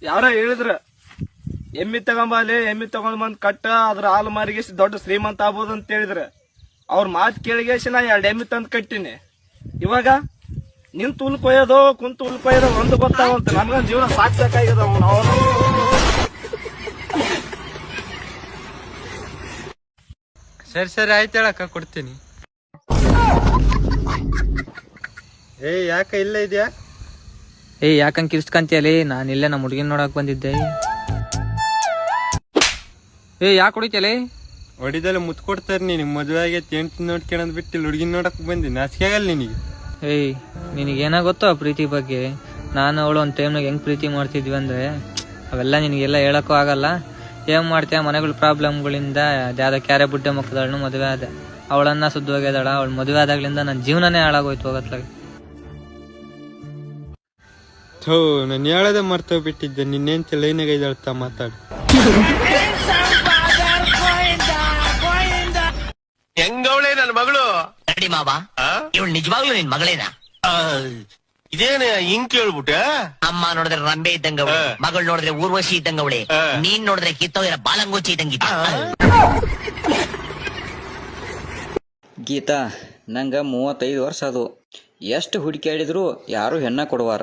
ಯಾರ ಹೇಳಿದ್ರ ಎಮ್ಮಿ ತಗೊಂಬಲ್ಲಿ ಎಮ್ಮಿ ತಗೊಂಡ್ ಬಂದ್ ಕಟ್ಟ ಅದ್ರ ಹಾಲು ಮಾರಿಗೆ ದೊಡ್ಡ ಶ್ರೀಮಂತ ಆಗ್ಬೋದು ಅಂತ ಹೇಳಿದ್ರ ಅವ್ರ ಮಾತು ಕೇಳಿಗೆಸಿ ನಾ 2 ಎಮ್ಮಿ ತಂದ್ ಕಟ್ಟಿನಿ. ಇವಾಗ ನಿಂತು ಹುಲ್ ಕೊಯ್ಯೋದು ಕುಂತು ಹುಲ್ ಕೊಯ್ಯೋದು ಒಂದು ಗೊತ್ತಾಗಂತ ನಮ್ಗ ಜೀವನ ಸಾಕಾಗ್ಯದ. ಸರಿ ಆಯ್ತು ಹೇಳಕ್ಕ ಕೊಡ್ತೀನಿ. ಯಾಕ ಇಲ್ಲ ಇದೆಯಾ? ಯಾಕಂಕ ಇಷ್ಟಕಂತೀಯಲಿ? ನಾನು ಇಲ್ಲೇ ನಮ್ಮ ಹುಡುಗಿನ ನೋಡಕ್ ಬಂದಿದ್ದೆ. ಯಾಕೆ ಹೊಡಿತಲೆ? ಹೊಡಿದಲ್ಲ ಮುತ್ ಕೊಡ್ತಾರ. ನೀನು ಮದುವೆ ಆಗೈತಿ ಹೆಂಡ್ತಿ ನೋಡ್ಕೊಳದ್ ಬಿಟ್ಟು ಹುಡುಗಿನ ನೋಡಕ್ ಬಂದಿ. ನಾಚಿಕೆ ಆಗಲ್ಲ ನಿನಗೆ? ನಿನಗೇನ ಗೊತ್ತೋ ಪ್ರೀತಿ ಬಗ್ಗೆ? ನಾನು ಅವಳು ಒಂದು ಟೈಮ್ನಾಗ ಹೆಂಗ್ ಪ್ರೀತಿ ಮಾಡ್ತಿದ್ವಿ ಅಂದ್ರೆ ಅವೆಲ್ಲ ನಿನಗೆಲ್ಲ ಹೇಳಕ್ಕೂ ಆಗಲ್ಲ. ಏನ್ ಮಾಡ್ತೀಯ, ಮನೆಗಳ ಪ್ರಾಬ್ಲಮ್ಗಳಿಂದ ಯಾವ್ದೋ ಕ್ಯಾರೆ ಬುಡ್ಡೆ ಮಕ್ಕಳನ್ನು ಮದುವೆ ಆದ. ಅವಳನ್ನ ಸುದ್ದೋಗ್ಯದಾಳ. ಅವಳು ಮದುವೆ ಆದಾಗ್ಲಿಂದ ನನ್ನ ಜೀವನನೇ ಹಾಳಾಗೋಯ್ತು ಹೋಗತ್ಲಾಗ. ನಾನು ಹೇಳದೆ ಮರ್ತೋಗ್ಬಿಟ್ಟಿದ್ದೆ. ನಿನ್ನೇಂತ ಲೈನಾಗ ಇದ್ದಾಳ್ತಾ ಮಾತಾಡು. ಹೆಂಗವಳೆ ನನ್ನ ಮಗಳು? ನಡಿ ಮಾವ, ಇವಳು ನಿಜವಾಗ್ಲೂ ನಿನ್ ಮಗಳೇನಾ? ಇದೇನ ಹಿಂಗ್ ಕೇಳ್ಬಿಟ್ಟೆ? ಅಮ್ಮ ನೋಡಿದ್ರೆ ರಂಬೆ ಇದ್ದಂಗವಳೆ, ಮಗಳು ನೋಡಿದ್ರೆ ಊರ್ವಶಿ ಇದ್ದಂಗವಳೆ, ನೀನ್ ನೋಡಿದ್ರೆ ಕಿತ್ತೋಗಿರೋ ಬಾಲಂಗೋಚಿ ಇದ್ದಂಗಿದ್ದ. ಗೀತಾ, ನಂಗ 35 ವರ್ಷ ಅದು. ಎಷ್ಟು ಹುಡುಕಾಡಿದ್ರು ಯಾರು ಹೆಣ್ಣ ಕೊಡುವಾರ.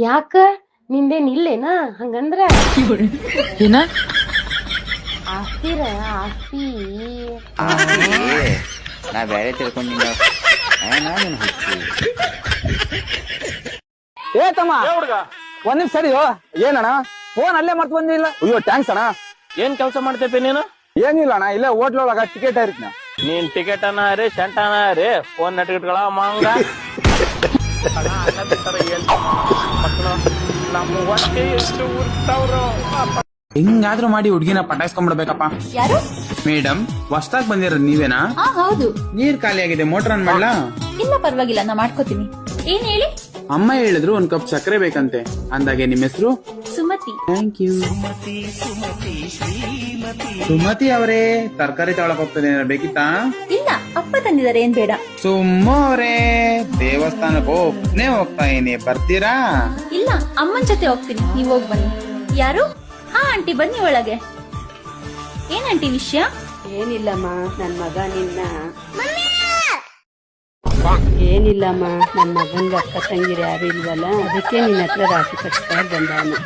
ಯಾಕ ನಿಂದೇನ್ ಇಲ್ಲೇನಾ ಹಂಗಂದ್ರ? ಏನ ಆಸ್ತಿರ ಆಸ್ತಿ? ನಾ ಬೇರೆ ತಿಳ್ಕೊಂಡಿನ. ತಮ್ಮ ಒಂದ್ ನಿಮಿಷ ಸರಿ. ಏನಣ್ಣ ಫೋನ್ ಅಲ್ಲೇ ಮರ್ತ್ ಬಂದಿಲ್ಲ? ಅಯ್ಯೋ ಥ್ಯಾಂಕ್ಸ್ ಅಣ್ಣ. ಏನ್ ಕೆಲಸ ಮಾಡ್ತೇpe ನೀನು? ಏನಿಲ್ಲ ಅಣ್ಣ, ಇಲ್ಲೇ ಹೋಟ್ಲ್ ಒಳಗ ಟಿಕೆಟ್ ಇರ್ತೀನಿ. ನೀನ್ ಟಿಕೆಟ್ ಅನ್ನ ರೀ ಸೆಂಟ್ ಅನ್ನ ರೀ ಫೋನ್ ಟಿಕೆಟ್ಗಳ ಮಂಗ ನಮ್ಮ ಹೊಟ್ಟೆ ಎಷ್ಟು ಉರ್ತಾವ್ರು. ಹೆಂಗಾದ್ರೂ ಮಾಡಿ ಹುಡ್ಗಿನ ಪಟಾಯಿಸ್ಕೊಂಡ್ಬಿಡ್ಬೇಕಪ್ಪ. ಯಾರು? ಮೇಡಮ್, ಹೊಸ್ದಾಗ್ ಬಂದಿರೋದ್ ನೀವೇನಾ? ಹೌದು. ನೀರ್ ಖಾಲಿ ಆಗಿದೆ, ಮೋಟರ್ ಆನ್ ಮಾಡ್ಲಾ? ಇಲ್ಲ ಪರವಾಗಿಲ್ಲ, ನಾ ಮಾಡ್ಕೋತೀನಿ. ಏನ್ ಹೇಳಿ? ಅಮ್ಮ ಹೇಳಿದ್ರು 1 ಕಪ್ ಸಕ್ಕರೆ ಬೇಕಂತೆ. ಅಂದಾಗೆ ನಿಮ್ಮ ಹೆಸರು? ಸುಮತಿ. Thank you. ಸುಮತಿ ಅವರೇ, ತರಕಾರಿ ತಗೊಳಕ್ ಹೋಗ್ತದೆ, ಬೇಕಿತ್ತಾ? ಇಲ್ಲ, ಅಪ್ಪ ತಂದಿದ್ದಾರೆ, ಏನ್ ಬೇಡ. ಸುಮ್ಮ ಅವರೇ, ದೇವಸ್ಥಾನಕ್ಕೆ ಒಬ್ನೇ ಹೋಗ್ತಾ ಇದೀನಿ, ಬರ್ತೀರಾ? ಇಲ್ಲ, ಅಮ್ಮನ್ ಜೊತೆ ಹೋಗ್ತೀನಿ, ನೀವ್ ಹೋಗ್ ಬನ್ನಿ. ಯಾರು? ಆಂಟಿ ಬನ್ನಿ ಒಳಗೆ. ಏನ್ ಆಂಟಿ ವಿಷಯ? ಏನಿಲ್ಲಮ್ಮ, ನನ್ ಮಗ ನಿನ್ನ ಏನಿಲ್ಲಮ್ಮ, ನನ್ ಮಗನ್ಗೆ ಅಕ್ಕ ತಂಗಿರು ಯಾರು ಇಲ್ವಲ್ಲ, ಅದಕ್ಕೆ ನಿನ್ನ ಹತ್ರ ರಾಖಿ ಕಟ್ಸ್ತಾ ಬಂದಾನು.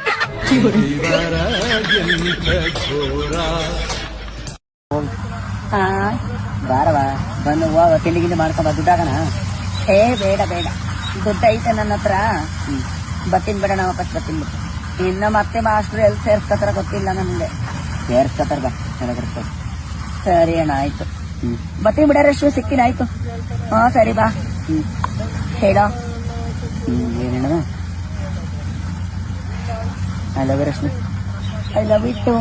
ಬಾರವಾ, ಬಂದು ಹೋಗ, ತಿಂಡಿಗಿಂಡಿ ಮಾಡ್ಕೊಂಬ. ದುಡ್ಡಾಗಣ? ಬೇಡ ಬೇಡ, ದುಡ್ಡು ಐತೆ ನನ್ನ ಹತ್ರ. ಬರ್ತೀನಿ ಬೇಡ, ನಾವು ವಾಪಸ್ ಬರ್ತೀನಿ ಬಿಟ್ಟು. ಇನ್ನ ಮತ್ತೆ ಮಾಸ್ಟರ್ ಎಲ್ಲಿ ಸೇರ್ಸ್ಕೊತಾರ ಗೊತ್ತಿಲ್ಲ ನಮ್ಗೆ. ಸೇರ್ಸ್ಕೊತಾರ ಬಾ, ಸರಿ ಅಣ್ಣ, ಆಯ್ತು. ಬರ್ತೀನಿ ಬಿಡ, ರಶ್ಮಿ ಸಿಕ್ಕಿನ, ಆಯ್ತು. ಹಾ ಸರಿ ಬಾ. ಹೇಳೋ ಏನೇಳ? I love you Rashmi. I love you too.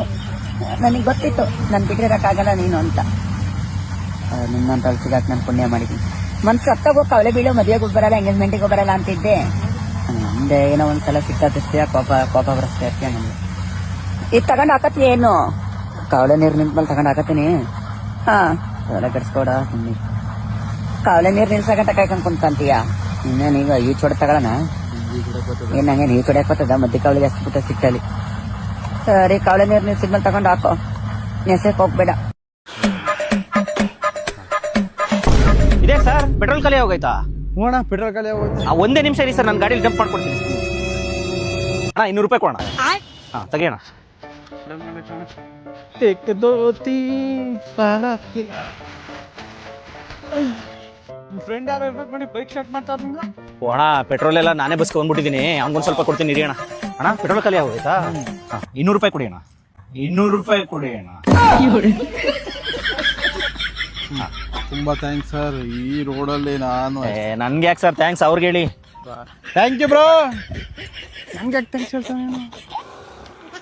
ನನಗೆ ಗೊತ್ತಿತ್ತು ನನ್ ಬಿಟ್ಟಿರಕ್ಕಾಗಲ್ಲ ನೀನು ಅಂತ. ನಿನ್ನಂತ ಸಿಗಾಕ್ ನಾನು ಪುಣ್ಯ ಮಾಡಿದ್ದೀನಿ. ಮನ್ಸು ಹತ್ತಾಗ ಕವಲೆ ಬೀಳೋ, ಮದುವೆಗೆ ಬರಲ್ಲ, ಎಂಗೇಜ್ಮೆಂಟಿಗೆ ಬರಲ್ಲ ಅಂತಿದ್ದೆ. ನಮ್ದೆ ಏನೋ ಒಂದ್ಸಲ ಸಿಕ್ಕಾತಿಸ್ತೀಯ, ಕೋಪ ಬರಸ್ತಾ ಇರ್ತೀಯ ನಮ್ಗೆ. ಇದು ತಗೊಂಡ್ ಹಾಕತ್ತಿ ಏನು? ಕಾವಲೆ ನೀರು ನಿಂತ್ಮೇಲೆ ತಗೊಂಡ್ ಹಾಕತ್ತೀನಿ. ಹಾ ಅದೆಲ್ಲ ಕಟ್ಸ್ಕೊಡ. ಕಾವಲೆ ನೀರು ನಿಲ್ಸಕಂತ ಕಾಯ್ಕೊಂಡ್ ಕುಂತ್ಕಂತೀಯ. ಇನ್ನೇನೀಗ ಈ ಚೊಡ ತಗೊಳಣ? ಏನ್ ಹಂಗೆ ನೀವ್ ಚೊಡೆ ಹಾಕೋತದ? ಮಧ್ಯ ಕಾವಲಿಗೆ ಅಷ್ಟು ಬಿಟ್ಟ ಸಿಕ್ಕಲ್ಲಿ. ಸರಿ, ಕಾವಲೆ ನೀರು ನಿಲ್ಸಿದ್ಮೇಲೆ ತಗೊಂಡ್ ಹಾಕೋ, ನೆಸಕ್ ಹೋಗ್ಬೇಡ. ಇದೇ ಸರ್, ಪೆಟ್ರೋಲ್ ಖಾಲಿ ಹೋಗೈತಾ? ನೋಡ, ಪೆಟ್ರೋಲ್ ಖಾಲಿ ಆಗೋಯ್ತು. ಒಂದೇ ನಿಮಿಷ ರೀ ಸರ್, ನನ್ನ ಗಾಡಿಯಲ್ಲಿ ಜಂಪ್ ಮಾಡ್ಕೊಡ್ತೀನಿ. ಅಣ್ಣ 200 ರೂಪಾಯಿ ಕೊಡೋಣ. ಹಾ ತೆಗಿಯೋಣ. ಫ್ರೆಂಡ್ ಯಾರು ಇರ್ಬೇಕು ನೋಡಿ, ಬೈಕ್ ಸ್ಟಾರ್ಟ್ ಮಾಡ್ತಾ ಇದ್ದಂಗ. ಅಣ್ಣ ಪೆಟ್ರೋಲ್ ಎಲ್ಲ ನಾನೇ ಬಸ್ಕೊಂಡ್ಬಿಟ್ಟಿದ್ದೀನಿ, ಅವ್ನಿಗೊಂದು ಸ್ವಲ್ಪ ಕೊಡ್ತೀನಿ ಇರಿ ಅಣ್ಣ. ಅಣ್ಣ ಪೆಟ್ರೋಲ್ ಖಾಲಿ ಆಗೋಯ್ತಾ? 200 ರೂಪಾಯಿ ಕೊಡಿ ಅಣ್ಣ. 200 ರೂಪಾಯಿ ಕೊಡಿ ಅಣ್ಣ. ತುಂಬಾ ಥ್ಯಾಂಕ್ಸ್ ಸರ್. ಈ ರೋಡಲ್ಲಿ ನಾನು ನನ್ಗೆ ಯಾಕೆ ಸರ್ ಥ್ಯಾಂಕ್ಸ್, ಅವ್ರಿಗೆ ಹೇಳಿ. Thank you bro. ನನ್ಗೆ ಯಾಕೆ ಥ್ಯಾಂಕ್ಸ್ ಹೇಳ್ತಾನೆ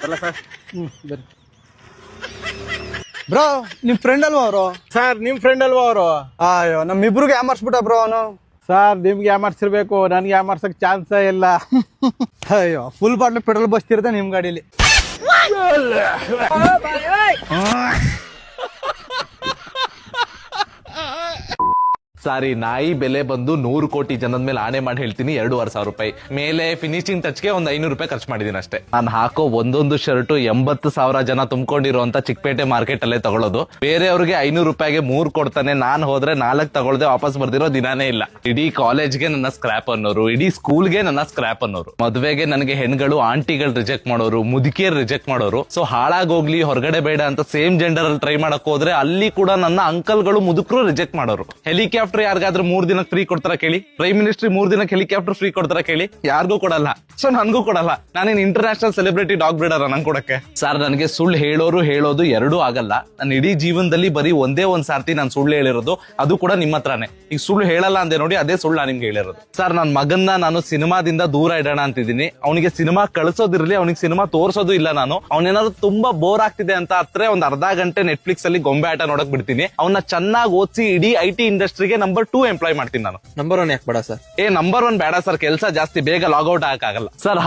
ಅಲ್ಲ ಸರ್? ಬರ್ರಿ ಬ್ರೋ. ನಿಮ್ ಫ್ರೆಂಡ್ ಅಲ್ವಾ ಅವರು? ಸರ್, ನಿಮ್ ಫ್ರೆಂಡ್ ಅಲ್ವಾ ಅವರು? ಅಯ್ಯೋ, ನಮ್ಮಿಬ್ರಿಗೆ ಯಾಮಾರ್ಸ್ಬಿಟ್ಟ ಬ್ರೋ ಅವನು. ಸರ್, ನಿಮ್ಗೆ ಯಾಮಾರ್ಸಿರ್ಬೇಕು, ನನ್ಗೆ ಯಾಮಾರ್ಸಕ್ ಚಾನ್ಸೇ ಇಲ್ಲ. ಅಯ್ಯೋ, ಫುಲ್ ಬಾಟ್ಲ್ ಪೆಟ್ರೋಲ್ ಬಸ್ತಿರುತ್ತೆ ನಿಮ್ ಗಾಡೀಲಿ. ಸಾರಿ, ನಾಯಿ ಬೆಲೆ ಬಂದು 100 ಕೋಟಿ ಜನದ ಮೇಲೆ ಆಣೆ ಮಾಡಿ ಹೇಳ್ತೀನಿ 2,500 ರೂಪಾಯಿ ಮೇಲೆ ಫಿನಿಶಿಂಗ್ ಟಚ್ಗೆ ಒಂದು 500 ರೂಪಾಯಿ ಖರ್ಚು ಮಾಡಿದೀನಿ ಅಷ್ಟೇ. ನಾನು ಹಾಕೋ ಒಂದೊಂದು ಶರ್ಟು 80,000 ಜನ ತುಂಬಿಕೊಂಡಿರುವಂತ ಚಿಕ್ಕಪೇಟೆ ಮಾರ್ಕೆಟ್ ಅಲ್ಲೇ ತಗೊಳ್ಳೋದು. ಬೇರೆಯವ್ರಿಗೆ 500 ರೂಪಾಯಿಗೆ 3 ಕೊಡ್ತಾನೆ, ನಾನ್ ಹೋದ್ರೆ 4 ತಗೊಳ್ದೆ ವಾಪಸ್ ಬರ್ದಿರೋ ದಿನಾನೇ ಇಲ್ಲ. ಇಡೀ ಕಾಲೇಜ್ಗೆ ನನ್ನ ಸ್ಕ್ರಾಪ್ ಅನ್ನೋರು, ಇಡೀ ಸ್ಕೂಲ್ಗೆ ನನ್ನ ಸ್ಕ್ರಾಪ್ ಅನ್ನೋರು, ಮದ್ವೆಗೆ ನನಗೆ ಹೆಣ್ಗಳು ಆಂಟಿಗಳು ರಿಜೆಕ್ಟ್ ಮಾಡೋರು, ಮುದುಕಿಯರು ರಿಜೆಕ್ಟ್ ಮಾಡೋರು. ಸೊ ಹಾಳಾಗೋಗ್ಲಿ ಹೊರಗಡೆ ಬೇಡ ಅಂತ ಸೇಮ್ ಜೆಂಡರ್ ಅಲ್ಲಿ ಟ್ರೈ ಮಾಡಕ್ ಹೋದ್ರೆ ಅಲ್ಲಿ ಕೂಡ ನನ್ನ ಅಂಕಲ್ಗಳು ಮುದುಕರು ರಿಜೆಕ್ಟ್ ಮಾಡೋರು. ಹೆಲಿಕಾಪ್ಟರ್ ಯಾರಿಗಾದ್ರೂ 3 ದಿನಕ್ಕೆ ಫ್ರೀ ಕೊಡ್ತಾರ ಕೇಳಿ? ಪ್ರೈಮ್ ಮಿನಿಸ್ಟ್ರಿ 3 ದಿನಕ್ಕೆ ಹೆಲಿಕಾಪ್ಟರ್ ಫ್ರೀ ಕೊಡ್ತಾರ ಕೇಳಿ? ಯಾರಿಗೂ ಕೊಡಲ್ಲ. ಸೊ ನನ್ಗೂ ಕೊಡಲ್ಲ. ನಾನೇನ್ ಇಂಟರ್ನ್ಯಾಷನಲ್ ಸೆಲೆಬ್ರಿಟಿ ಡಾಗ್ ಬ್ರೀಡರ್ ನಂಗೆ ಕೊಡಕ್ಕೆ? ಸರ್, ನನಗೆ ಸುಳ್ಳು ಹೇಳೋದು ಎರಡೂ ಆಗಲ್ಲ. ನನ್ನ ಇಡೀ ಜೀವನದಲ್ಲಿ ಬರೀ ಒಂದೇ ಒಂದ್ ಸಾರ್ತಿ ನಾನು ಸುಳ್ಳು ಹೇಳಿರೋದು, ಅದು ಕೂಡ ನಿಮ್ಮ ಹತ್ರನೇ. ಈಗ ಸುಳ್ಳು ಹೇಳಲ್ಲ ಅಂದೆ ನೋಡಿ, ಅದೇ ಸುಳ್ಳು ನಾನು ನಿಮ್ಗೆ ಹೇಳಿರೋದು. ಸರ್, ನನ್ನ ಮಗನ್ನ ನಾನು ಸಿನಿಮಾದಿಂದ ದೂರ ಇಡೋಣ ಅಂತಿದ್ದೀನಿ. ಅವನಿಗೆ ಸಿನಿಮಾ ಕಳಿಸೋದಿರ್ಲಿ, ಅವನಿಗೆ ಸಿನಿಮಾ ತೋರ್ಸೋದು ಇಲ್ಲ. ನಾನು ಅವನೇನಾದ್ರು ತುಂಬಾ ಬೋರ್ ಆಗ್ತಿದೆ ಅಂತ ಹತ್ರ ಒಂದ್ ಅರ್ಧ ಗಂಟೆ ನೆಟ್ಫ್ಲಿಕ್ಸ್ ಅಲ್ಲಿ ಗೊಂಬೆ ಆಟ ನೋಡಕ್ ಬಿಡ್ತೀನಿ. ಅವನ್ನ ಚೆನ್ನಾಗಿ ಓದಿಸಿ ಇಡೀ IT ಇಂಡಸ್ಟ್ರಿಗೆ ನಂಬರ್ 2 ಎಂಪ್ಲಾಯ್ ಮಾಡ್ತೀನಿ ನಾನು. ನಂಬರ್ 1 ಯಾಕೆ ಬೇಡ ಸರ್? ನಂಬರ್ 1 ಬೇಡ ಸರ್, ಕೆಲಸ ಜಾಸ್ತಿ, ಬೇಗ ಲಾಗೌಟ್ ಆಗಲ್ಲ ಸರ್.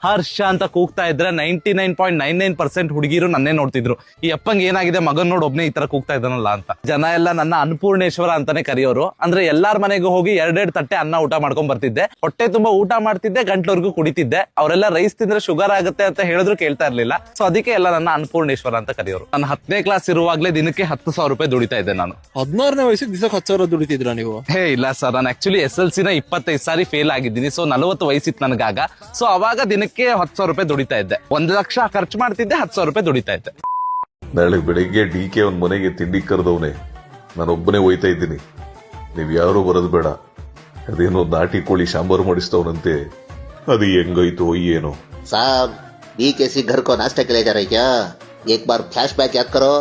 ಹರ್ಷ ಅಂತ ಕೂಗ್ತಾ ಇದ್ರೆ 99.99% ಹುಡುಗಿರು ನನ್ನೇ ನೋಡ್ತಿದ್ರು. ಈ ಅಪ್ಪಂಗೆ ಏನಾಗಿದೆ, ಮಗನ್ ನೋಡ್ ಒಬ್ನೇ ಈ ತರ ಕೂಗ್ತಾ ಇದ್ದಾನಲ್ಲ ಅಂತ. ಜನ ಎಲ್ಲ ನನ್ನ ಅನ್ನಪೂರ್ಣೇಶ್ವರ ಅಂತಾನೆ ಕರೆಯೋರು. ಅಂದ್ರೆ ಎಲ್ಲಾರ ಮನೆಗೂ ಹೋಗಿ 2 ತಟ್ಟೆ ಅನ್ನ ಊಟ ಮಾಡ್ಕೊಂಡ್ ಬರ್ತಿದ್ದೆ. ಹೊಟ್ಟೆ ತುಂಬಾ ಊಟ ಮಾಡ್ತಿದ್ದೆ, ಗಂಟ್ಲವರೆಗೂ ಕುಡಿತಿದ್ದೆ. ಅವರೆಲ್ಲ ರೈಸ್ ತಿಂದ್ರೆ ಶುಗರ್ ಆಗುತ್ತೆ ಅಂತ ಹೇಳಿದ್ರು ಕೇಳ್ತಾ ಇರ್ಲಿಲ್ಲ. ಸೊ ಅದಕ್ಕೆ ಎಲ್ಲ ನನ್ನ ಅನ್ನಪೂರ್ಣೇಶ್ವರ ಅಂತ ಕರೆಯೋರು. ನಾನು 10ನೇ ಕ್ಲಾಸ್ ಇರುವಾಗ್ಲೇ ದಿನಕ್ಕೆ 10,000 ರೂಪಾಯಿ ದುಡಿತಾ ಇದ್ದೆ ನಾನು. 16ನೇ ವಯಸ್ಸಿಗೆ ದಿವಸಕ್ಕೆ 10,000 ದುಡಿತಿದ್ರ ನೀವು? ಇಲ್ಲ ಸರ್, ನಾನು ಆಕ್ಚುಲಿ SLC ನ 25 ಸಾರಿ ಫೇಲ್ ಆಗಿದ್ದೀನಿ. ಸೊ 40 ವಯಸ್ಸಿತ್ತು ನನಗಾಗ. ಸೊ ಅವಾಗ ದಿನಕ್ಕೆ 10,000 ರೂಪಾಯಿ ದುಡಿತಾ ಇದ್ದೆ. 1 ಲಕ್ಷ ಖರ್ಚು ಮಾಡ್ತಿದ್ದೆ, 10,000 ರೂಪಾಯಿ ದುಡಿತಾ ಇದ್ದೆ. ನಾಳೆ ಬೆಳಿಗ್ಗೆ DK ಒಂದ್ ಮನೆಗೆ ತಿಂಡಿ ಕರೆದವನೆ, ನಾನೊಬ್ಬನೇ ಹೋಯ್ತಾ ಇದ್ದೀನಿ. ನೀವ್ ಯಾರು ಬರೋದು ಬೇಡ. ಅದೇನೋ ನಾಟಿ ಕೋಳಿ ಸಾಂಬಾರು ಮಾಡಿಸ್ತವನಂತೆ, ಅದು ಹೆಂಗೈತೋ ಏನೋ. साहब, BKC घर को नाश्ते के लिए जा रहे क्या? एक बार फ्लैशबैक याद करो.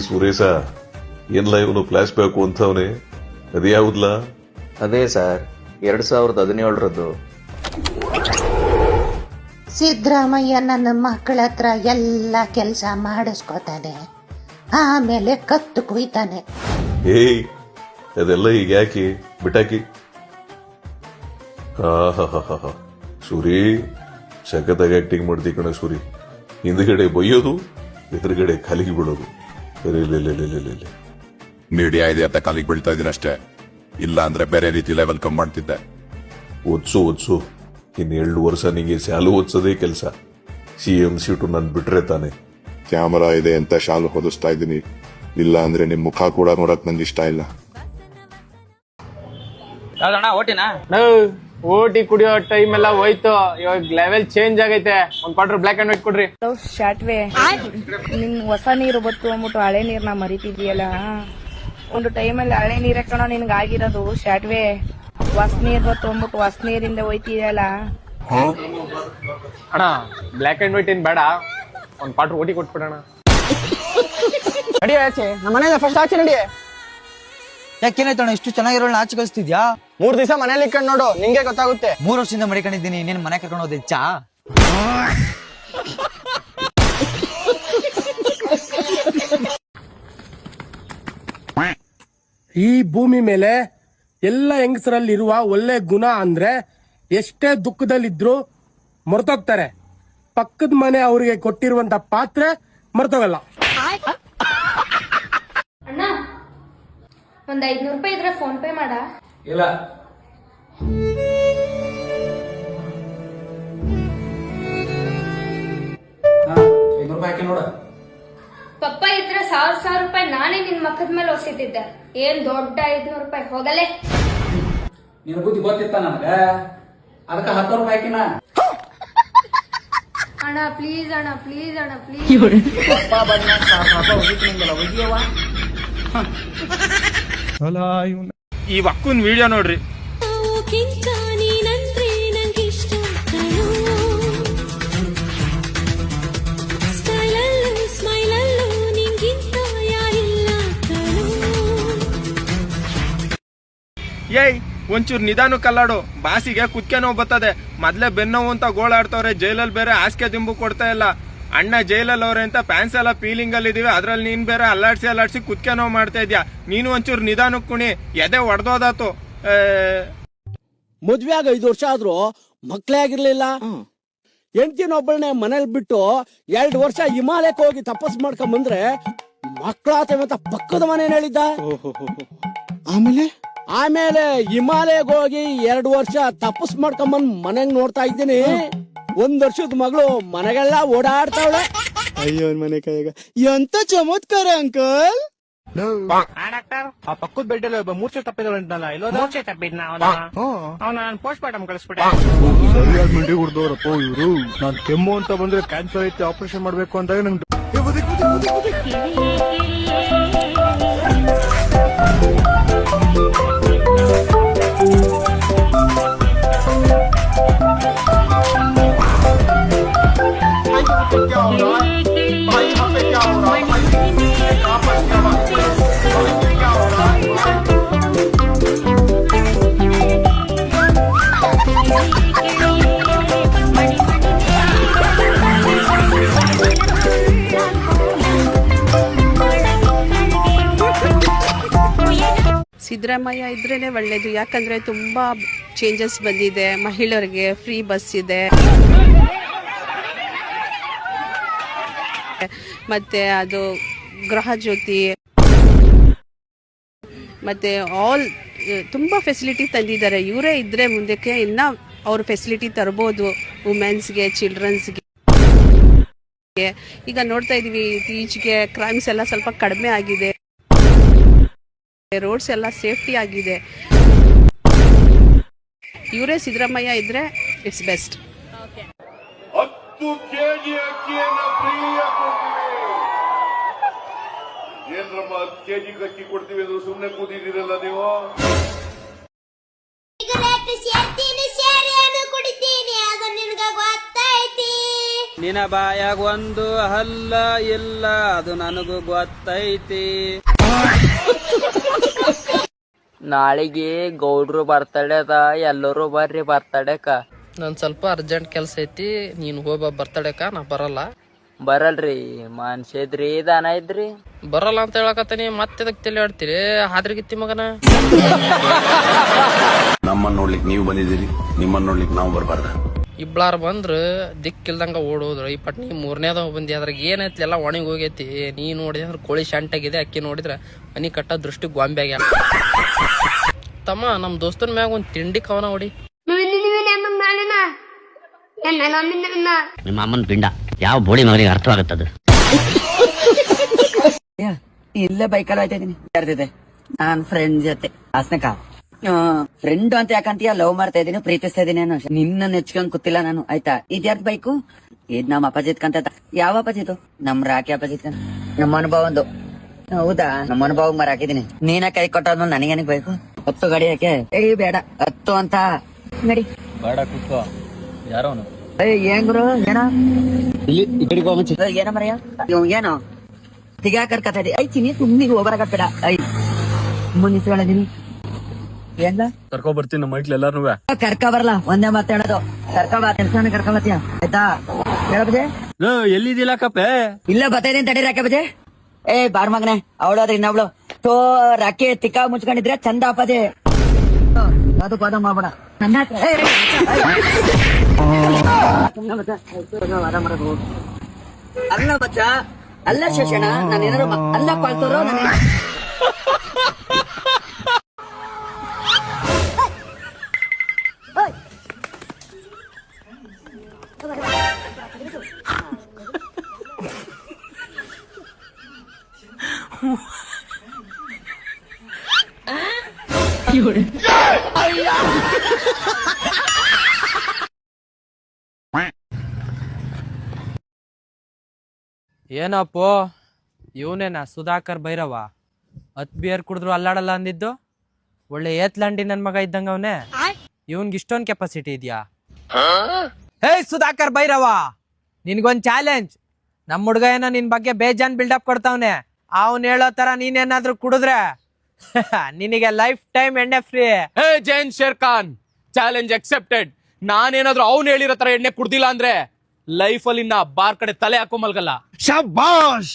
ಸುರೇಶ, ಏನ್ಲ ಇವನು ಫ್ಲಾಶ್ ಬ್ಯಾಕ್ ಅಂತವನೆ, ಅದ್ಯಾವುದ್ಲ? ಅದೇ ಸರ್, 2017ರದ್ದು. ಸಿದ್ದರಾಮಯ್ಯ ನನ್ನ ಮಕ್ಕಳ ಹತ್ರ ಎಲ್ಲ ಕೆಲಸ ಮಾಡಿಸ್ಕೊತಾನೆ, ಆಮೇಲೆ ಕತ್ತು ಕುಯ್ತಾನೆ. ಅದೆಲ್ಲ ಈಗ ಯಾಕೆ ಬಿಟ್ಟಾಕಿ? ಸೂರಿ, ಸಖತ್ತಾಗಿ ಆಕ್ಟಿಂಗ್ ಮಾಡ್ತಿ ಕಣ ಸೂರಿ. ಹಿಂದ್ಗಡೆ ಬೈಯೋದು, ಎದುರುಗಡೆ ಕಾಲಿಗೆ ಬಿಡೋದು. ಮೀಡಿಯಾ ಇದೆ ಅಂತ ಕಾಲಿಗೆ ಬೀಳ್ತಾ ಇದೀನಿ ಅಷ್ಟೇ, ಇಲ್ಲ ಅಂದ್ರೆ ಬೇರೆ ರೀತಿ ಲೆವೆಲ್ ಕಮ್ ಮಾಡ್ತಿದ್ದೆ. ಓದ್ಸು ಇನ್ನು 7 ವರ್ಷ ನಿಂಗೆ ಶಾಲು ಓದ್ಸೋದೇ ಕೆಲಸ. CM ಸೀಟು ನನ್ ಬಿಟ್ರೆ ತಾನೆ. ಕ್ಯಾಮರಾ ಇದೆ ಅಂತ ಶಾಲು ಹೊದಿಸ್ತಾ ಇದ್ದೀನಿ, ಇಲ್ಲ ಅಂದ್ರೆ ನಿಮ್ ಮುಖ ಕೂಡ ನೋಡಕ್ ನಂಗೆ ಇಷ್ಟ ಇಲ್ಲ. ಓಟಿ ಕುಡಿಯೋ ಟೈಮ್ ಎಲ್ಲ ಹೋಯ್ತು, ಇವಾಗ ಲೆವೆಲ್ ಚೇಂಜ್ ಆಗೈತೆ. ಒಂದ್ ಕ್ವಾರ್ಟರ್ ಬ್ಲಾಕ್ ಅಂಡ್ ವೈಟ್ ಕೊಡ್ರಿ. ಶಾಟ್ವೆ, ನಿನ್ ಹೊಸ ನೀರು ಬತ್ತು ಅಂದ್ಬಿಟ್ಟು ಹಳೆ ನೀರ್ನ ಮರಿತಿದ್ಯಲ್ಲ. ಒಂದು ಟೈಮಲ್ಲಿ ಹಳೆ ನೀರೇ ಕಣೋ ನಿನ್ಗೆ ಆಗಿರೋದು. ಶಾಟ್ವೆ, ಹೊಸ ನೀರ್ ಬತ್ತು ಅಂದ್ಬಿಟ್ಟು ಹೊಸ ನೀರಿಂದ ಹೋಯ್ತಿದ್ಯಲ್ಲ. ಅಣ್ಣ, ಬ್ಲಾಕ್ ಅಂಡ್ ವೈಟ್ ಏನ್ ಬೇಡ, ಒಂದ್ ಕ್ವಾರ್ಟರ್ ಓಟಿ ಕೊಟ್ಬಿಡೋಣ. ನಡಿ ಆಚೆ, ನಮ್ಮ ಮನೆಯಿಂದ ಫಸ್ಟ್ ಆಚೆ ನಡಿ. ಯಾಕೇನಾಯ್ತಣ್ಣ, ಇಷ್ಟು ಚೆನ್ನಾಗಿರೋಣ ಆಚೆ ಕಳಿಸ್ತಿದ್ಯಾ? 3 ದಿವಸ ಮನೇಲಿ ಇಟ್ಕೊಂಡು ನೋಡು, ನಿಂಗೆ ಗೊತ್ತಾಗುತ್ತೆ. 3 ವರ್ಷದಿಂದ ಮಡಿಕೊಂಡಿದ್ದೀನಿ, ನೀನ್ ಮನೆ ಕರ್ಕೊಂಡು ಹೋದೆ ಚಾ? ಈ ಭೂಮಿ ಮೇಲೆ ಎಲ್ಲ ಹೆಂಗಸರಲ್ಲಿರುವ ಒಳ್ಳೆ ಗುಣ ಅಂದ್ರೆ ಎಷ್ಟೇ ದುಃಖದಲ್ಲಿದ್ರು ಮರ್ತೋಗ್ತಾರೆ. ಪಕ್ಕದ ಮನೆ ಅವರಿಗೆ ಕೊಟ್ಟಿರುವಂತ ಪಾತ್ರೆ ಮರ್ತೋಗಲ್ಲ. ಅಣ್ಣ, ಒಂದ್ 500 ರೂಪಾಯಿ ಇದ್ರೆ ಫೋನ್ ಪೇ ಮಾಡ. ಇಲ್ಲ, ಪಪ್ಪ ಇದ್ರೆ 1,000 ರೂಪಾಯಿ ನಾನೇ ನಿನ್ ಮಕ್ಕದ ಮೇಲೆ ಹೊಸಿತಿದ್ದೆ. ಏನ್ ದೊಡ್ಡ 500 ರೂಪಾಯಿ, ಹೋಗಲೇ. ನಿನ್ ಬುದ್ಧಿ ಗೊತ್ತಿತ್ತ ನನಗ, ಅದಕ್ಕ 10 ರೂಪಾಯಿ ಹಾಕಿನ. ಅಣ್ಣ ಪ್ಲೀಸ್ ಅಣ್ಣ, ಪ್ಲೀಸ್ ಅಣ್ಣ, ಪ್ಲೀಸ್. ಪಪ್ಪ ಬಣ್ಣ ಹೋಗಿತ್ತು ನಿಂಗೆಲ್ಲ ಹೋಗಿಯವ. ಈ ಅಕ್ಕನ್ ವಿಡಿಯೋ ನೋಡ್ರಿ. ಏಯ್, ಒಂಚೂರು ನಿಧಾನ ಕಲ್ಲಾಡು, ಬಾಸಿಗೆ ಕುತ್ಕೆ ನೋವು ಬರ್ತದೆ. ಮೊದ್ಲೇ ಬೆನ್ನೋವು ಅಂತ ಗೋಳಾಡ್ತವ್ರೆ, ಜೈಲಲ್ಲಿ ಬೇರೆ ಹಾಸಿಗೆ ದಿಂಬು ಕೊಡ್ತಾ ಇಲ್ಲ. ಅಣ್ಣ ಜೈಲಲ್ಲಿ ಅವ್ರೆ ಅಂತ ಪ್ಯಾನ್ಸ್ ಎಲ್ಲ ಫೀಲಿಂಗ್ ಅಲ್ಲಿ ಇದೀವಿ, ಅದ್ರಲ್ಲಿ ನೀನ್ ಬೇರೆ ಅಲ್ಲಾಡ್ಸಿ ಕುತ್ಕೆ ನೋವು ಮಾಡ್ತಾ ಇದ್ಯಾ. ನೀನು ಒಂಚೂರು ನಿಧಾನಕ್ಕೆ ಕುಣಿ, ಎದೆ ಒಡ್ದೋದಾತು. ಮದ್ವೆ ಆಗ 5 ವರ್ಷ ಆದ್ರೂ ಮಕ್ಳೇ ಆಗಿರ್ಲಿಲ್ಲ. ಹೆಂಡತಿನೊಬ್ಬಳನ್ನೇ ಮನೇಲಿ ಬಿಟ್ಟು 2 ವರ್ಷ ಹಿಮಾಲಯಕ್ಕೆ ಹೋಗಿ ತಪಸ್ ಮಾಡ್ಕೊಂಡ್ ಬಂದ್ರೆ ಮಕ್ಕಳಾತವೆ ಅಂತ ಪಕ್ಕದ ಮನೇನ್ ಹೇಳಿದ್ದ. ಆಮೇಲೆ ಹಿಮಾಲಯಕ್ಕೆ ಹೋಗಿ 2 ವರ್ಷ ತಪಸ್ ಮಾಡ್ಕೊಂಬಂದ್ ಮನೆಗ್ ನೋಡ್ತಾ ಇದ್ದೀನಿ. 1 ವರ್ಷದ ಮಗಳು ಮನೆಗೆಲ್ಲ ಓಡಾಡ್ತಾವಳೆ. ಅಯ್ಯೋ ಮನೆ ಕೈಯಾಗ ಎಂತ ಚಮತ್ಕಾರ ಅಂಕಲ್. ಡಾಕ್ಟರ್ ಆ ಪಕ್ಕದ ಬೆಡ್ ಅಲ್ಲಿ ಮೂರ್ಛೆ ತಪ್ಪಿದಲ್ಲ ಇಲ್ಲೋ ಮೂರ್ಛೆ ತಪ್ಪಿದ್ನ ಅವನ ಪೋಸ್ಟ್ ಮಾರ್ಟಮ್ ಕಳಿಸ್ಬಿಟ್ಟೆ. ಸರಿಯಾಗಿ ಮಂಡಿ ಹುಡ್ದವ್ರಪ್ಪ ಇವರು. ನಾನ್ ಕೆಮ್ಮು ಅಂತ ಬಂದ್ರೆ ಕ್ಯಾನ್ಸರ್ ಐತಿ ಆಪರೇಷನ್ ಮಾಡ್ಬೇಕು ಅಂದಾಗ ನಂಗೆ ಸಿದ್ದರಾಮಯ್ಯ ಇದ್ರೇನೆ ಒಳ್ಳೇದು. ಯಾಕಂದ್ರೆ ತುಂಬಾ ಚೇಂಜಸ್ ಬಂದಿದೆ. ಮಹಿಳೆಯರಿಗೆ ಫ್ರೀ ಬಸ್ ಇದೆ, ಮತ್ತೆ ಅದು ಗೃಹ ಜ್ಯೋತಿ, ಮತ್ತೆ ಆಲ್ ತುಂಬಾ ಫೆಸಿಲಿಟಿ ತಂದಿದ್ದಾರೆ. ಇವರೇ ಇದ್ರೆ ಮುಂದಕ್ಕೆ ಇನ್ನ ಅವ್ರ ಫೆಸಿಲಿಟಿ ತರಬಹುದು ವುಮೆನ್ಸ್ಗೆ, ಚಿಲ್ಡ್ರನ್ಸ್ಗೆ. ಈಗ ನೋಡ್ತಾ ಇದೀವಿ ಇತ್ತೀಚೆಗೆ ಕ್ರೈಮ್ಸ್ ಎಲ್ಲ ಸ್ವಲ್ಪ ಕಡಿಮೆ ಆಗಿದೆ, ರೋಡ್ಸ್ ಎಲ್ಲ ಸೇಫ್ಟಿ ಆಗಿದೆ. ಇವರೇ ಸಿದ್ದರಾಮಯ್ಯ ಇದ್ರೆ ಇಟ್ಸ್ ಬೆಸ್ಟ್. 10 ಕೆಜಿ ಅಕ್ಕಿಯನ್ನ ಫ್ರೀಯಾಗಿ ಕೊಡ್ತೀವಿ. ಏನ್ರಮ್ಮ 10 ಕೆಜಿ ಅಕ್ಕಿ ಕೊಡ್ತೀವಿ ಅಂದ್ರೆ ಸುಮ್ಮನೆ ಕೂತಿದ್ದೀರಲ್ಲ ನೀವು. ನಿನ್ನ ಬಾಯಾಗ ಒಂದು ಹಲ್ಲ ಇಲ್ಲ, ಅದು ನನಗೂ ಗೊತ್ತೈತಿ. ನಾಳೆಗೆ ಗೌಡ್ರು ಬರ್ತಡೇ ಅದ, ಎಲ್ಲರೂ ಬರ್ರಿ ಬರ್ತಡೇಕ. ನನ್ ಸ್ವಲ್ಪ ಅರ್ಜೆಂಟ್ ಕೆಲ್ಸ ಐತಿ, ನೀನ್ ಹೋಗ ಬರ್ತಡೇಕ. ನಾ ಬರಲ್ಲ. ಬರಲ್ರಿ ಮನ್ಷ ಇದ್ರಿ ದಾನ ಇದ್ರಿ ಬರಲ್ಲ ಅಂತ ಹೇಳಕತ್ತೀನಿ. ಮತ್ತೆ ತಲೆ ಆಡ್ತೀರಿ ಹಾದ್ರಿಗಿತ್ತಿ ಮಗನ. ನಮ್ಮನ್ನ ನೋಡ್ಲಿಕ್ಕೆ ನೀವು ಬಂದಿದ್ದೀರಿ, ನಿಮ್ಮನ್ನ ನೋಡ್ಲಿಕ್ಕೆ ನಾವು ಬರಬಾರ್ದ. ಇಬ್ಳಾರ್ ಬಂದ್ರ ದಿಕ್ಕಿಲ್ದಂಗ ಓಡೋದ್ರು. ಈ ಪಟ್ನಿ 3ನೇದವ ಬಂದಿ, ಅದ್ರಾಗ ಏನೈತಿ ಎಲ್ಲ ಒಣಗಿ ಹೋಗೈತಿ. ನೀ ನೋಡಿದ್ರೆ ಅಂದ್ರೆ ಕೋಳಿ ಶಾಂಟಾಗಿದೆ, ಅಕ್ಕಿ ನೋಡಿದ್ರೆ ಮನಿ ಕಟ್ಟ ದೃಷ್ಟಿ ಗೊಂಬೆ ಆಗ್ಯಾನ. ತಮ್ಮ ನಮ್ ದೋಸ್ತನ ಮ್ಯಾಗ ಒಂದ್ ತಿಂಡಿ ಕವನ ಹೊಡಿ. ನಿಮ್ಮ ಅಮ್ಮನ ಪಿಂಡ ಯಾವ ಬೋಳಿ ಮಗನಿಗೆ ಅರ್ಥವಾಗುತ್ತದು. ಇಲ್ಲೇ ಬೈಕಲ್ಲಿ ಹೋಯ್ತಾ ಇದೀನಿ, ಕರ್ದಿದೆ ನಾನ್ ಫ್ರೆಂಡ್ ಜೊತೆ. ಹಾಸನಕ ಫ್ರೆಂಡ್ ಅಂತ ಯಾಕಂತೀಯ, ಲವ್ ಮಾಡ್ತಾ ಇದೀನಿ, ಪ್ರೀತಿಸ್ತಾ ಇದೀನಿ ಅನ್ನೋ. ನಿನ್ನ ನೆಚ್ಕೊಂಡ್ ಕೂತಿಲ್ಲ ನಾನು, ಆಯ್ತಾ? ಇದ್ಯಾರ್ದು ಬೈಕು? ಇದ್ ನಮ್ಮ ಅಪ್ಪಾಜಿತ್ ಕಂತ. ಯಾವ ಅಪ್ಪಾಜಿತು? ನಮ್ ರಾಕಿ ಅಪ್ಪಾಜಿತ್ ಕಂತ. ನಮ್ಮ ಅನುಭವ ಒಂದು. ಹೌದಾ? ನಮ್ಮ ಅನುಭವ ಮರ ಹಾಕಿದೀನಿ. ನೀನ ಕೈ ಕೊಟ್ಟಾದ್ಮೇಲೆ ನನಗೇನಕ್ ಬೇಕು? 10 ಗಾಡಿ ಯಾಕೆ? ಬೇಡ 10 ಅಂತ ನಡಿ. ಬೇಡ ಕೂತ್ಕೋ. ಯಾರೋನು? ಏನ್ ಗುರು? ಏನ ಏನ ಮರಯ್ಯ? ಏನು ತಿಗಾ ಕರ್ಕತಾ ಇದೆ? ಐ ಚಿನಿ ಸುಮ್ನಿಗೆ ಹೋಗರಾಗಬೇಡ. ಐ ಮುನ್ನಿಸ್ಕೊಳ್ಳೋದಿನಿ. ಏನ್ಲ ಕರ್ಕೊ ಬರ್ತೀನಿ ನಮ್ಮ ಮೈಕ್ಲ ಎಲ್ಲಾರು. ಕರ್ಕ ಬರಲ್ಲ, ಒಂದೇ ಮಾತಾಡೋದು. ಕರ್ಕ ಬಾ, ಕೆಲ್ಸನ ಕರ್ಕ ಬತ್ತೀಯ, ಆಯ್ತಾ? ಹೇಳಬಜೆ ಎಲ್ಲಿದ್ದಿಲ್ಲ ಕಪ್ಪೆ? ಇಲ್ಲ ಬತ್ತಾ ಇದೀನಿ, ತಡಿ ರಾಕೆ ಬಜೆ. ಬಾರ್ ಮಗನೆ, ಅವಳಾದ್ರೆ ಇನ್ನೊಬ್ಳು. ತೋ ರಾಕೆ ತಿಕ್ಕ ಮುಚ್ಕೊಂಡಿದ್ರೆ ಚಂದ ಅಪ್ಪಜೆ. ಅದು ಪಾದ ಮಾಡ್ಬೇಡ ನನ್ನ ಹತ್ರ. ಅಲ್ಲ ಬಚ್ಚ, ಅಲ್ಲ ಶೋಷಣ. ನಾನೇನಾರು ಅಲ್ಲ ಪಾಲ್ತೋರು ನಾನು. ಏನಪ್ಪೋ ಇವನೇನ ಸುಧಾಕರ್ ಭೈರವ? 10 ಬಿಯರ್ ಕುಡಿದ್ರು ಅಲ್ಲಾಡಲ್ಲ ಅಂದಿದ್ದು. ಒಳ್ಳೆ ಏತ್ಲಾಂಡಿ ನನ್ ಮಗ ಇದ್ದಂಗ ಅವನೇ. ಇವನ್ಗೆ ಇಷ್ಟೊಂದು ಕೆಪಾಸಿಟಿ ಇದೆಯಾ? ಹೇ ಸುಧಾಕರ್ ಭೈರವ, ನಿನ್ಗೊಂದ್ ಚಾಲೆಂಜ್. ನಮ್ ಹುಡ್ಗ ಏನೋ ನಿನ್ ಬಗ್ಗೆ ಬೇಜಾನ್ ಬಿಲ್ಡಪ್ ಕೊಡ್ತಾವ್ನೆ. ಅವ್ನ್ ಹೇಳೋ ತರ ನೀನೇನಾದ್ರೂ ಕುಡಿದ್ರೆ ನಿನಗೆ ಲೈಫ್ ಟೈಮ್ ಎಣ್ಣೆ free. Hey Jain Sher Khan, challenge accepted. ನಾನೇನಾದ್ರೂ ಅವ್ನು ಹೇಳಿರೋ ತರ ಎಣ್ಣೆ ಕುಡ್ದಿಲ್ಲ ಅಂದ್ರೆ ಲೈಫ್ ಅಲ್ಲಿ ನಾ ಬಾರ್ ಕಡೆ ತಲೆ ಹಾಕೋ ಮಲ್ಗಲ್ಲ. ಶಬಾಷ್.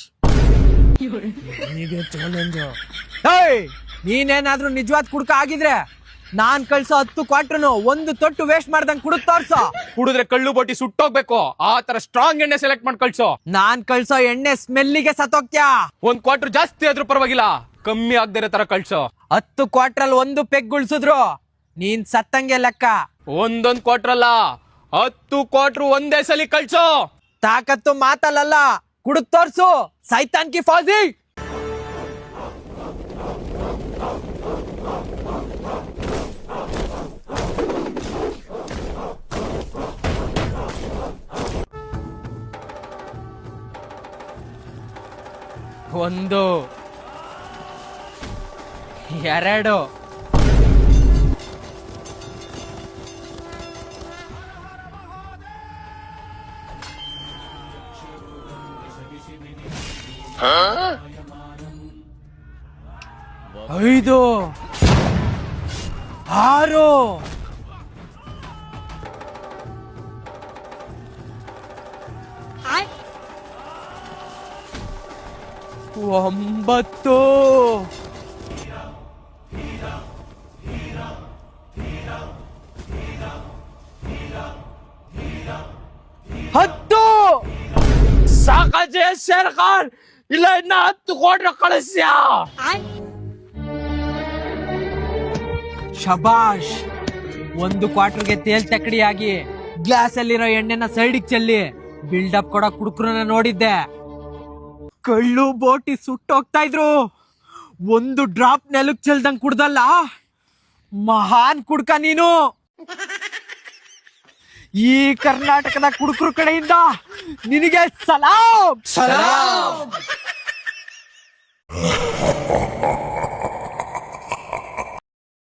ನೀನೇನಾದ್ರೂ ನಿಜವಾದ ಕುಡ್ಕ ಆಗಿದ್ರೆ ನಾನ್ ಕಳ್ಸೋ 10 ಕ್ವಾರ್ಟರ್ನು 1 ತೊಟ್ಟು ವೇಸ್ಟ್ ಮಾಡ್ದಂಗ್ ಕುಡುಕ್ ತೋರ್ಸೋ. ಕುಡಿದ್ರೆ ಕಳ್ಳು ಬಟ್ಟಿ ಸುಟ್ಟೋಗ್ಬೇಕು, ಆ ತರ ಸ್ಟ್ರಾಂಗ್ ಎಣ್ಣೆ ಸೆಲೆಕ್ಟ್ ಮಾಡಿ ಕಳ್ಸೋ. ನಾನ್ ಕಳ್ಸೋ ಎಣ್ಣೆ ಸ್ಮೆಲ್ಲಿಗೆ ಸತ್ತೋಗ್ತ್ಯಾ. 1 ಕ್ವಾರ್ಟರ್ ಜಾಸ್ತಿ ಆದ್ರೂ ಪರವಾಗಿಲ್ಲ, ಕಮ್ಮಿ ಆಗದಿರೋ ತರ ಕಳ್ಸೋ. 10 ಕ್ವಾರ್ಟ್ರಲ್ಲಿ 1 ಪೆಗ್ ಉಳ್ಸಿದ್ರು ನೀನ್ ಸತ್ತಂಗೆ ಲೆಕ್ಕ. ಒಂದೊಂದ್ ಕ್ವಾರ್ಟ್ರಲ್ಲ 10 ಕ್ವಾರ್ಟ್ರು ಒಂದೇ ಸಲ ಕಳ್ಸೋ. ತಾಕತ್ತು ಮಾತಲ್ಲ, ಕುಡುಕ್ ತೋರ್ಸು ಸೈತಾನ್ ಕಿ ಫೌಜಿ. ಒಂದು, 2, 5, 6, 9, 10. ಸಾಕಾಜೆ ಶೇರ್ ಖಾನ್, ಇಲ್ಲ ಇನ್ನ 10 ಕ್ವಾರ್ಟರ್ ಕಳಿಸ್ಯಾ. ಶಬಾಷ್. 1 ಕ್ವಾರ್ಟರ್ಗೆ ತೇಲ್ ತಕಡಿಯಾಗಿ ಗ್ಲಾಸ್ ಅಲ್ಲಿರೋ ಎಣ್ಣೆನ ಸೈಡಿಗೆ ಚೆಲ್ಲಿ ಬಿಲ್ಡಪ್ ಕೊಡೋ ಕುಡುಕ್ರನ್ನ ನೋಡಿದ್ದೆ. ಕಳ್ಳು ಬೋಟಿ ಸುಟ್ಟೋಗ್ತಾ ಇದ್ರು. 1 ಡ್ರಾಪ್ ನೆಲಕ್ ಚೆಲ್ದಂಗ್ ಕುಡ್ದಲ್ಲ. ಮಹಾನ್ ಕುಡ್ಕ ನೀನು. ಈ ಕರ್ನಾಟಕದ ಕುಡುಕ್ರ ಕಡೆಯಿಂದ ನಿನಗೆ ಸಲಾಂ.